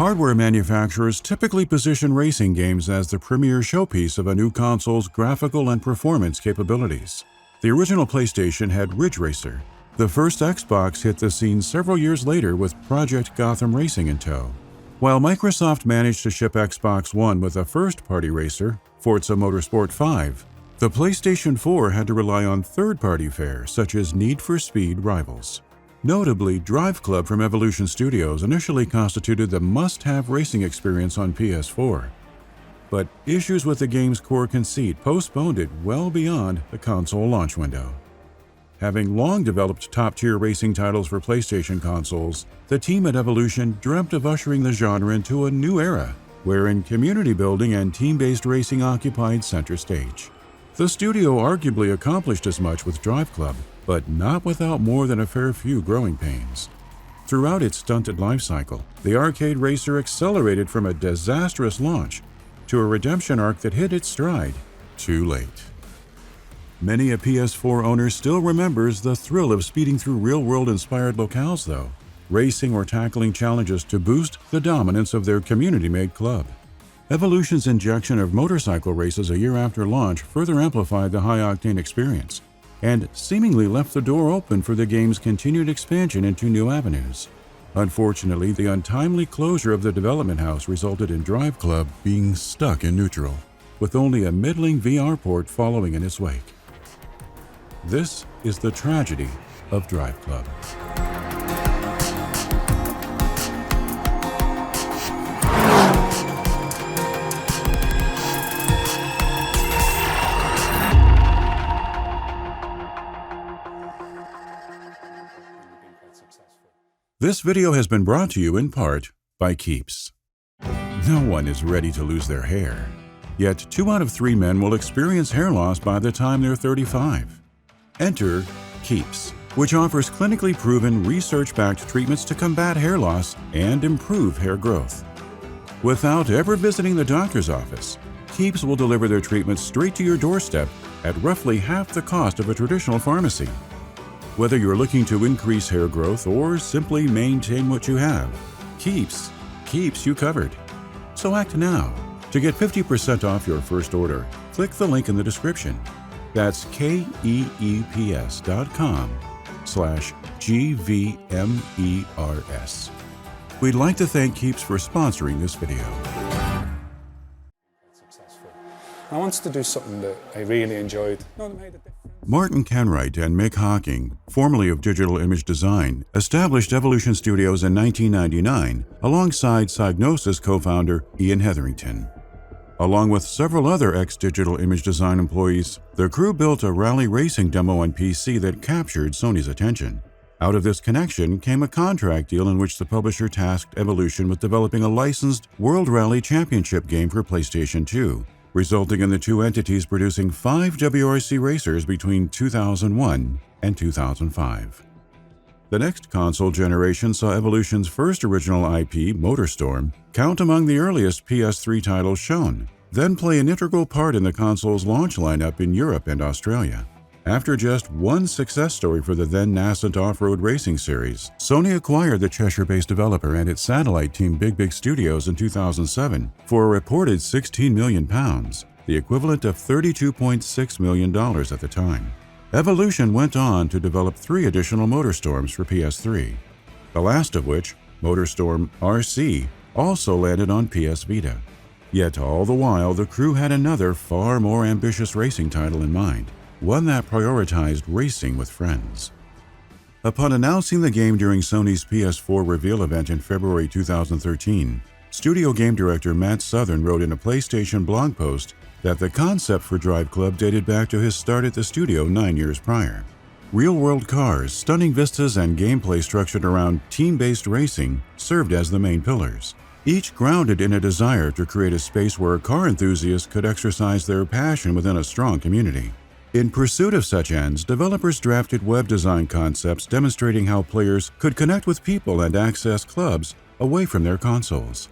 Hardware manufacturers typically position racing games as the premier showpiece of a new console's graphical and performance capabilities. The original PlayStation had Ridge Racer. The first Xbox hit the scene several years later with Project Gotham Racing in tow. While Microsoft managed to ship Xbox One with a first-party racer, Forza Motorsport 5, the PlayStation 4 had to rely on third-party fare such as Need for Speed Rivals. Notably, Driveclub from Evolution Studios initially constituted the must-have racing experience on PS4. But issues with the game's core conceit postponed it well beyond the console launch window. Having long developed top-tier racing titles for PlayStation consoles, the team at Evolution dreamt of ushering the genre into a new era, wherein community building and team-based racing occupied center stage. The studio arguably accomplished as much with Driveclub, but not without more than a fair few growing pains. Throughout its stunted life cycle, the arcade racer accelerated from a disastrous launch to a redemption arc that hit its stride too late. Many a PS4 owner still remembers the thrill of speeding through real-world inspired locales though, racing or tackling challenges to boost the dominance of their community-made club. Evolution's injection of motorcycle races a year after launch further amplified the high-octane experience, and seemingly left the door open for the game's continued expansion into new avenues. Unfortunately, the untimely closure of the development house resulted in Driveclub being stuck in neutral, with only a middling VR port following in its wake. This is the tragedy of Driveclub. This video has been brought to you in part by Keeps. No one is ready to lose their hair, yet 2 out of 3 men will experience hair loss by the time they're 35. Enter Keeps, which offers clinically proven, research-backed treatments to combat hair loss and improve hair growth. Without ever visiting the doctor's office, Keeps will deliver their treatments straight to your doorstep at roughly half the cost of a traditional pharmacy. Whether you're looking to increase hair growth or simply maintain what you have, Keeps keeps you covered. So act now. To get 50% off your first order, click the link in the description. That's keeps.com/GVMERS. We'd like to thank Keeps for sponsoring this video. I wanted to do something that I really enjoyed. Martin Kenwright and Mick Hocking, formerly of Digital Image Design, established Evolution Studios in 1999 alongside Psygnosis co-founder Ian Hetherington. Along with several other ex-Digital Image Design employees, the crew built a rally racing demo on PC that captured Sony's attention. Out of this connection came a contract deal in which the publisher tasked Evolution with developing a licensed World Rally Championship game for PlayStation 2, resulting in the two entities producing 5 WRC racers between 2001 and 2005. The next console generation saw Evolution's first original IP, MotorStorm, count among the earliest PS3 titles shown, then play an integral part in the console's launch lineup in Europe and Australia. After just one success story for the then nascent off-road racing series, Sony acquired the Cheshire-based developer and its satellite team Big Studios in 2007 for a reported £16 million, the equivalent of $32.6 million at the time. Evolution went on to develop 3 additional MotorStorms for PS3, the last of which, MotorStorm RC, also landed on PS Vita. Yet all the while, the crew had another far more ambitious racing title in mind, one that prioritized racing with friends. Upon announcing the game during Sony's PS4 reveal event in February 2013, studio game director Matt Southern wrote in a PlayStation blog post that the concept for Driveclub dated back to his start at the studio 9 years prior. Real-world cars, stunning vistas, and gameplay structured around team-based racing served as the main pillars, each grounded in a desire to create a space where car enthusiasts could exercise their passion within a strong community. In pursuit of such ends, developers drafted web design concepts demonstrating how players could connect with people and access clubs away from their consoles.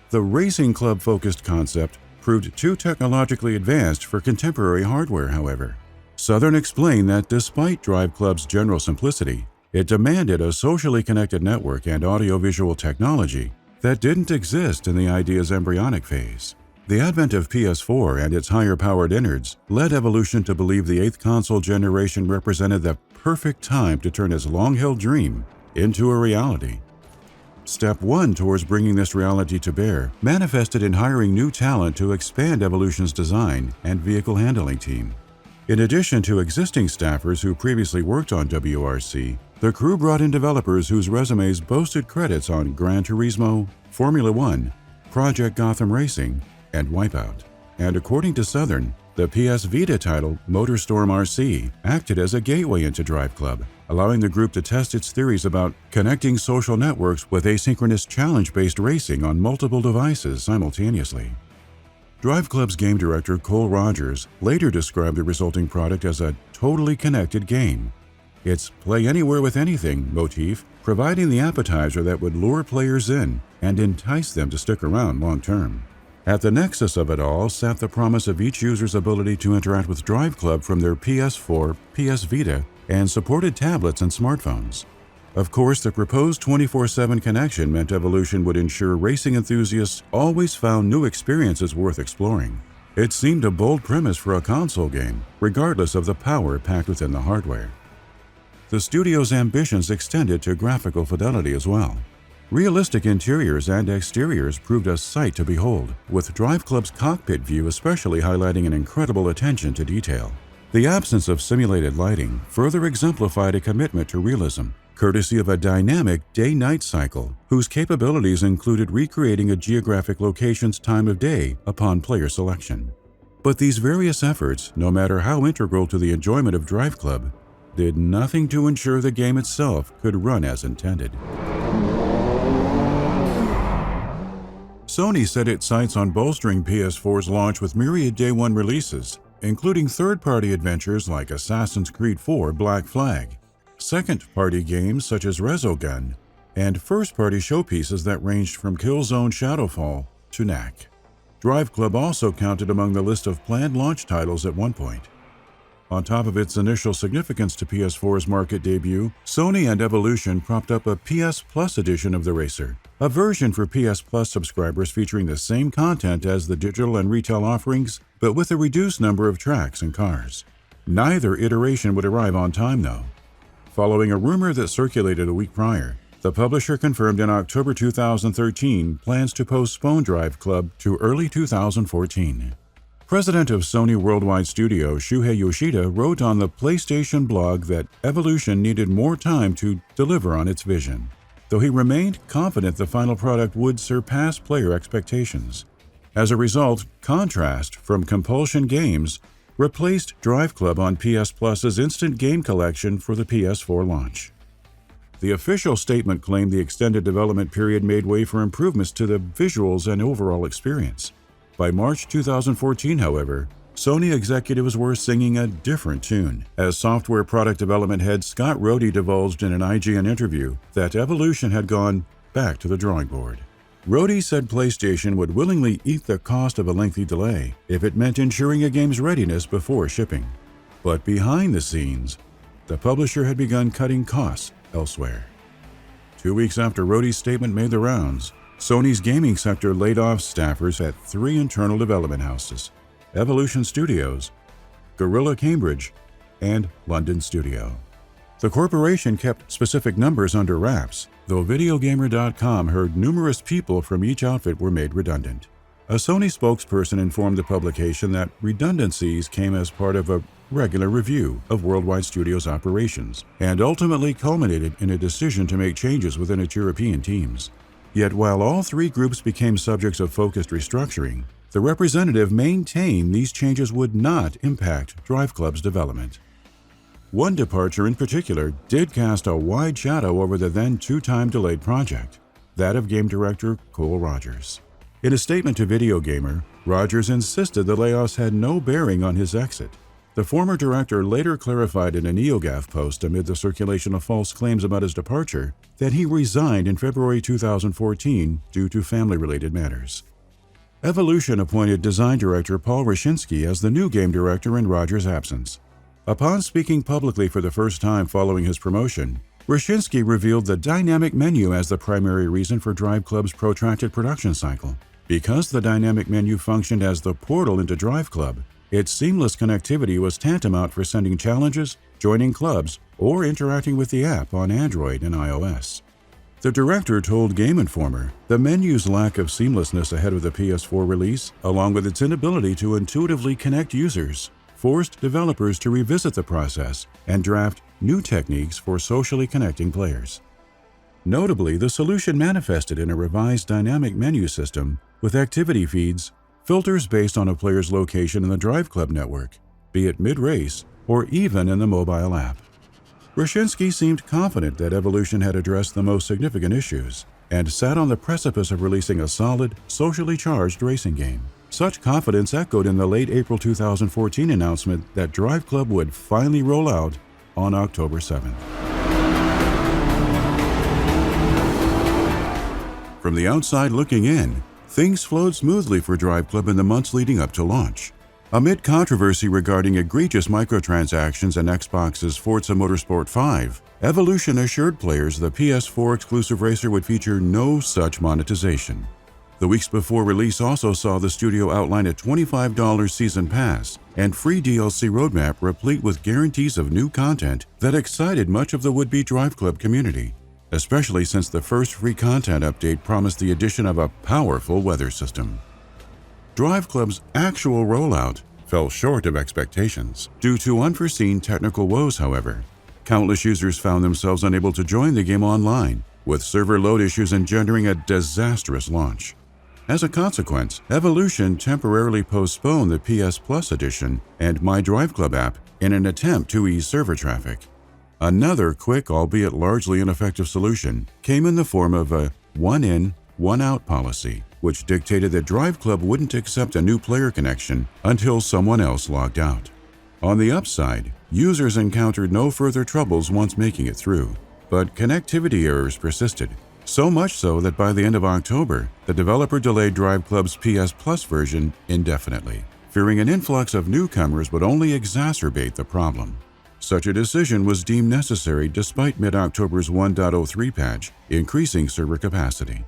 The racing club-focused concept proved too technologically advanced for contemporary hardware, however. Southern explained that despite Driveclub's general simplicity, it demanded a socially connected network and audiovisual technology that didn't exist in the idea's embryonic phase. The advent of PS4 and its higher-powered innards led Evolution to believe the 8th console generation represented the perfect time to turn his long-held dream into a reality. Step 1 towards bringing this reality to bear manifested in hiring new talent to expand Evolution's design and vehicle handling team. In addition to existing staffers who previously worked on WRC, the crew brought in developers whose resumes boasted credits on Gran Turismo, Formula One, Project Gotham Racing, and Wipeout. And according to Southern, the PS Vita title MotorStorm RC acted as a gateway into Driveclub, allowing the group to test its theories about connecting social networks with asynchronous challenge-based racing on multiple devices simultaneously. Driveclub's game director Cole Rogers later described the resulting product as a totally connected game. Its play anywhere with anything motif providing the appetizer that would lure players in and entice them to stick around long-term. At the nexus of it all sat the promise of each user's ability to interact with Driveclub from their PS4, PS Vita, and supported tablets and smartphones. Of course, the proposed 24/7 connection meant Evolution would ensure racing enthusiasts always found new experiences worth exploring. It seemed a bold premise for a console game, regardless of the power packed within the hardware. The studio's ambitions extended to graphical fidelity as well. Realistic interiors and exteriors proved a sight to behold, with Driveclub's cockpit view especially highlighting an incredible attention to detail. The absence of simulated lighting further exemplified a commitment to realism, courtesy of a dynamic day-night cycle whose capabilities included recreating a geographic location's time of day upon player selection. But these various efforts, no matter how integral to the enjoyment of Driveclub, did nothing to ensure the game itself could run as intended. Sony set its sights on bolstering PS4's launch with myriad Day 1 releases, including third-party adventures like Assassin's Creed 4 Black Flag, second-party games such as Resogun, and first-party showpieces that ranged from Killzone Shadowfall to Knack. Driveclub also counted among the list of planned launch titles at one point. On top of its initial significance to PS4's market debut, Sony and Evolution propped up a PS Plus edition of the racer, a version for PS Plus subscribers featuring the same content as the digital and retail offerings, but with a reduced number of tracks and cars. Neither iteration would arrive on time, though. Following a rumor that circulated a week prior, the publisher confirmed in October 2013 plans to postpone Driveclub to early 2014. President of Sony Worldwide Studio Shuhei Yoshida wrote on the PlayStation blog that Evolution needed more time to deliver on its vision, though he remained confident the final product would surpass player expectations. As a result, Contrast from Compulsion Games replaced Driveclub on PS Plus's instant game collection for the PS4 launch. The official statement claimed the extended development period made way for improvements to the visuals and overall experience. By March 2014, however, Sony executives were singing a different tune, as software product development head Scott Rohde divulged in an IGN interview that Evolution had gone back to the drawing board. Rohde said PlayStation would willingly eat the cost of a lengthy delay if it meant ensuring a game's readiness before shipping. But behind the scenes, the publisher had begun cutting costs elsewhere. 2 weeks after Rohde's statement made the rounds, Sony's gaming sector laid off staffers at 3 internal development houses: Evolution Studios, Gorilla Cambridge, and London Studio. The corporation kept specific numbers under wraps, though Videogamer.com heard numerous people from each outfit were made redundant. A Sony spokesperson informed the publication that redundancies came as part of a regular review of Worldwide Studios' operations and ultimately culminated in a decision to make changes within its European teams. Yet while all 3 groups became subjects of focused restructuring, the representative maintained these changes would not impact Driveclub's development. One departure in particular did cast a wide shadow over the then 2-time delayed project, that of game director Cole Rogers. In a statement to Video Gamer, Rogers insisted the layoffs had no bearing on his exit. The former director later clarified in a NeoGAF post amid the circulation of false claims about his departure that he resigned in February 2014 due to family-related matters. Evolution appointed design director Paul Rashinsky as the new game director in Rogers' absence. Upon speaking publicly for the first time following his promotion, Roshinsky revealed the dynamic menu as the primary reason for Driveclub's protracted production cycle. Because the dynamic menu functioned as the portal into Driveclub, its seamless connectivity was tantamount for sending challenges, joining clubs, or interacting with the app on Android and iOS. The director told Game Informer the menu's lack of seamlessness ahead of the PS4 release, along with its inability to intuitively connect users, forced developers to revisit the process and draft new techniques for socially connecting players. Notably, the solution manifested in a revised dynamic menu system with activity feeds, filters based on a player's location in the Driveclub network, be it mid-race or even in the mobile app. Roshinsky seemed confident that Evolution had addressed the most significant issues and sat on the precipice of releasing a solid, socially charged racing game. Such confidence echoed in the late April 2014 announcement that Driveclub would finally roll out on October 7th. From the outside looking in, things flowed smoothly for Driveclub in the months leading up to launch. Amid controversy regarding egregious microtransactions in Xbox's Forza Motorsport 5, Evolution assured players the PS4 exclusive racer would feature no such monetization. The weeks before release also saw the studio outline a $25 season pass and free DLC roadmap replete with guarantees of new content that excited much of the would-be Driveclub community, especially since the first free content update promised the addition of a powerful weather system. Driveclub's actual rollout fell short of expectations. Due to unforeseen technical woes, however, countless users found themselves unable to join the game online, with server load issues engendering a disastrous launch. As a consequence, Evolution temporarily postponed the PS Plus edition and My Driveclub app in an attempt to ease server traffic. Another quick, albeit largely ineffective solution came in the form of a one-in, one-out policy, which dictated that Driveclub wouldn't accept a new player connection until someone else logged out. On the upside, users encountered no further troubles once making it through, but connectivity errors persisted, so much so that by the end of October, the developer delayed Driveclub's PS Plus version indefinitely, fearing an influx of newcomers would only exacerbate the problem. Such a decision was deemed necessary despite mid-October's 1.03 patch, increasing server capacity.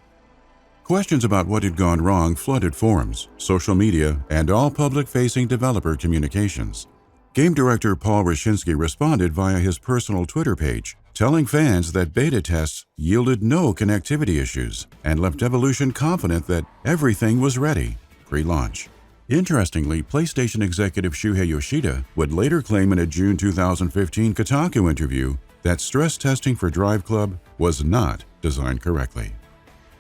Questions about what had gone wrong flooded forums, social media, and all public-facing developer communications. Game director Paul Roshinsky responded via his personal Twitter page, telling fans that beta tests yielded no connectivity issues and left Evolution confident that everything was ready pre-launch. Interestingly, PlayStation executive Shuhei Yoshida would later claim in a June 2015 Kotaku interview that stress testing for Driveclub was not designed correctly.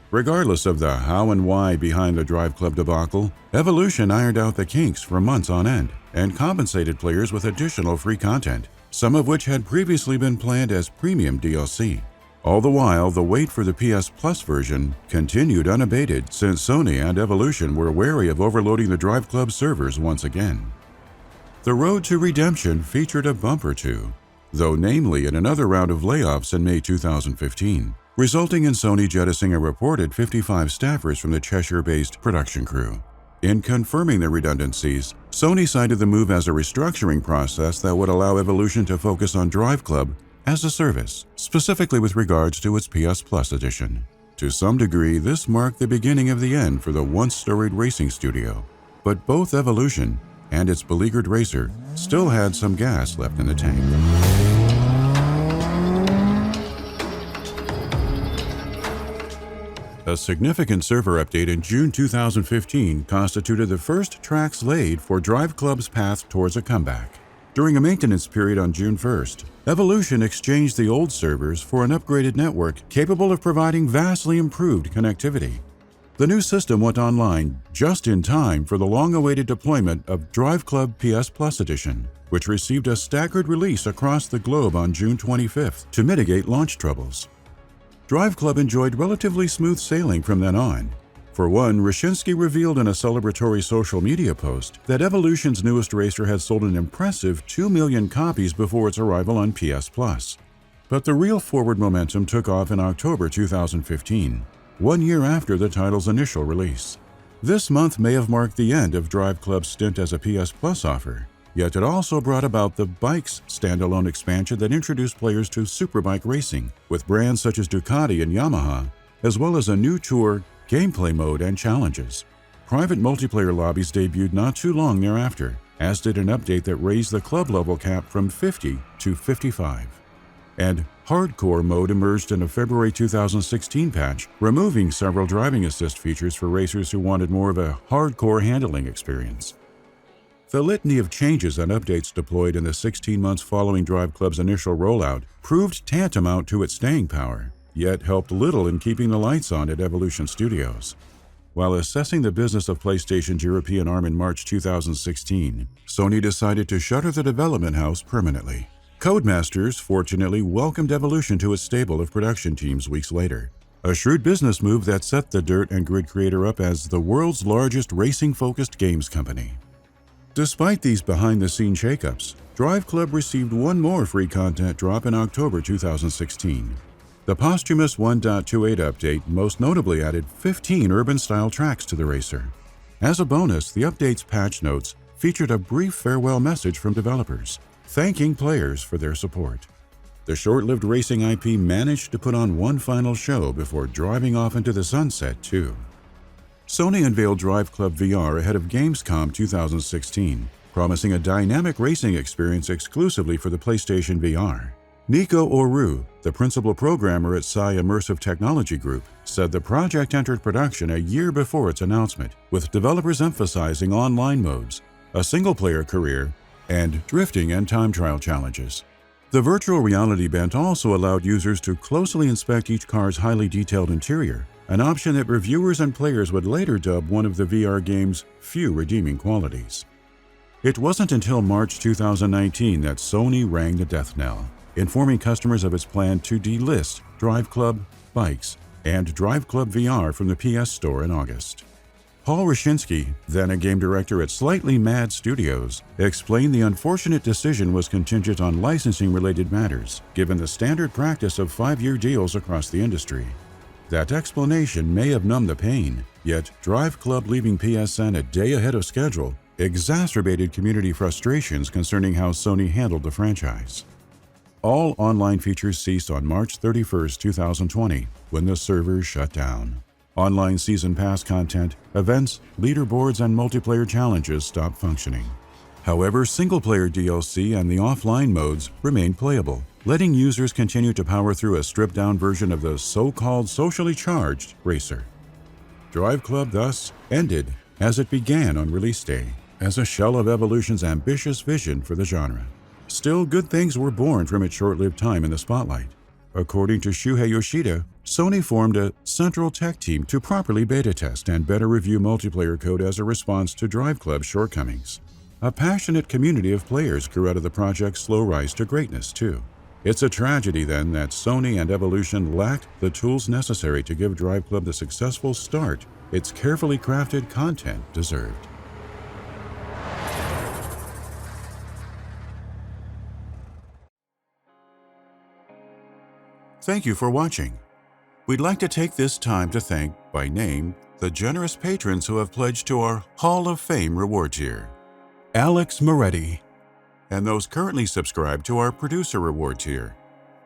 Regardless of the how and why behind the Driveclub debacle, Evolution ironed out the kinks for months on end and compensated players with additional free content, some of which had previously been planned as premium DLC. All the while, the wait for the PS Plus version continued unabated since Sony and Evolution were wary of overloading the Driveclub servers once again. The road to redemption featured a bump or two, though namely in another round of layoffs in May 2015, resulting in Sony jettisoning a reported 55 staffers from the Cheshire-based production crew. In confirming the redundancies, Sony cited the move as a restructuring process that would allow Evolution to focus on Driveclub as a service, specifically with regards to its PS Plus edition. To some degree, this marked the beginning of the end for the once storied racing studio, but both Evolution and its beleaguered racer still had some gas left in the tank. A significant server update in June 2015 constituted the first tracks laid for Driveclub's path towards a comeback. During a maintenance period on June 1st, Evolution exchanged the old servers for an upgraded network capable of providing vastly improved connectivity. The new system went online just in time for the long-awaited deployment of Driveclub PS Plus Edition, which received a staggered release across the globe on June 25th to mitigate launch troubles. Driveclub enjoyed relatively smooth sailing from then on. For one, Roshinsky revealed in a celebratory social media post that Evolution's newest racer had sold an impressive 2 million copies before its arrival on PS Plus. But the real forward momentum took off in October 2015, 1 year after the title's initial release. This month may have marked the end of Driveclub's stint as a PS Plus offer, Yet it also brought about the Bikes standalone expansion that introduced players to superbike racing with brands such as Ducati and Yamaha, as well as a new tour, gameplay mode, and challenges. Private multiplayer lobbies debuted not too long thereafter, as did an update that raised the club level cap from 50 to 55. And Hardcore mode emerged in a February 2016 patch, removing several driving assist features for racers who wanted more of a hardcore handling experience. The litany of changes and updates deployed in the 16 months following Driveclub's initial rollout proved tantamount to its staying power, yet helped little in keeping the lights on at Evolution Studios. While assessing the business of PlayStation's European arm in March 2016, Sony decided to shutter the development house permanently. Codemasters fortunately welcomed Evolution to its stable of production teams weeks later, a shrewd business move that set the Dirt and Grid creator up as the world's largest racing-focused games company. Despite these behind-the-scenes shakeups, Driveclub received one more free content drop in October 2016. The posthumous 1.28 update most notably added 15 urban-style tracks to the racer. As a bonus, the update's patch notes featured a brief farewell message from developers, thanking players for their support. The short-lived racing IP managed to put on one final show before driving off into the sunset, too. Sony unveiled Driveclub VR ahead of Gamescom 2016, promising a dynamic racing experience exclusively for the PlayStation VR. Nico Oru, the principal programmer at Psy Immersive Technology Group, said the project entered production a year before its announcement, with developers emphasizing online modes, a single-player career, and drifting and time trial challenges. The virtual reality bent also allowed users to closely inspect each car's highly detailed interior, an option that reviewers and players would later dub one of the VR game's few redeeming qualities. It wasn't until March 2019 that Sony rang the death knell, informing customers of its plan to delist Driveclub, Bikes, and Driveclub VR from the PS Store in August. Paul Rashinsky, then a game director at Slightly Mad Studios, explained the unfortunate decision was contingent on licensing-related matters, given the standard practice of 5-year deals across the industry. That explanation may have numbed the pain, yet Driveclub leaving PSN a day ahead of schedule exacerbated community frustrations concerning how Sony handled the franchise. All online features ceased on March 31, 2020, when the servers shut down. Online Season Pass content, events, leaderboards, and multiplayer challenges stopped functioning. However, single-player DLC and the offline modes remained playable, letting users continue to power through a stripped-down version of the so-called socially charged racer. Driveclub thus ended as it began on release day, as a shell of Evolution's ambitious vision for the genre. Still, good things were born from its short-lived time in the spotlight. According to Shuhei Yoshida, Sony formed a central tech team to properly beta test and better review multiplayer code as a response to Driveclub's shortcomings. A passionate community of players grew out of the project's slow rise to greatness, too. It's a tragedy, then, that Sony and Evolution lacked the tools necessary to give Driveclub the successful start its carefully crafted content deserved. Thank you for watching. We'd like to take this time to thank, by name, the generous patrons who have pledged to our Hall of Fame reward tier: Alex Moretti, and those currently subscribed to our producer reward tier: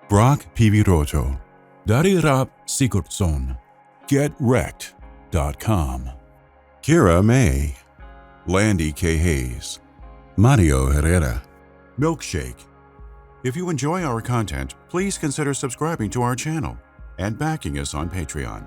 Brock Piviroto, Darirap Sigurdsson, GetWrecked.com, Kira May, Landy K. Hayes, Mario Herrera, Milkshake. If you enjoy our content, please consider subscribing to our channel and backing us on Patreon.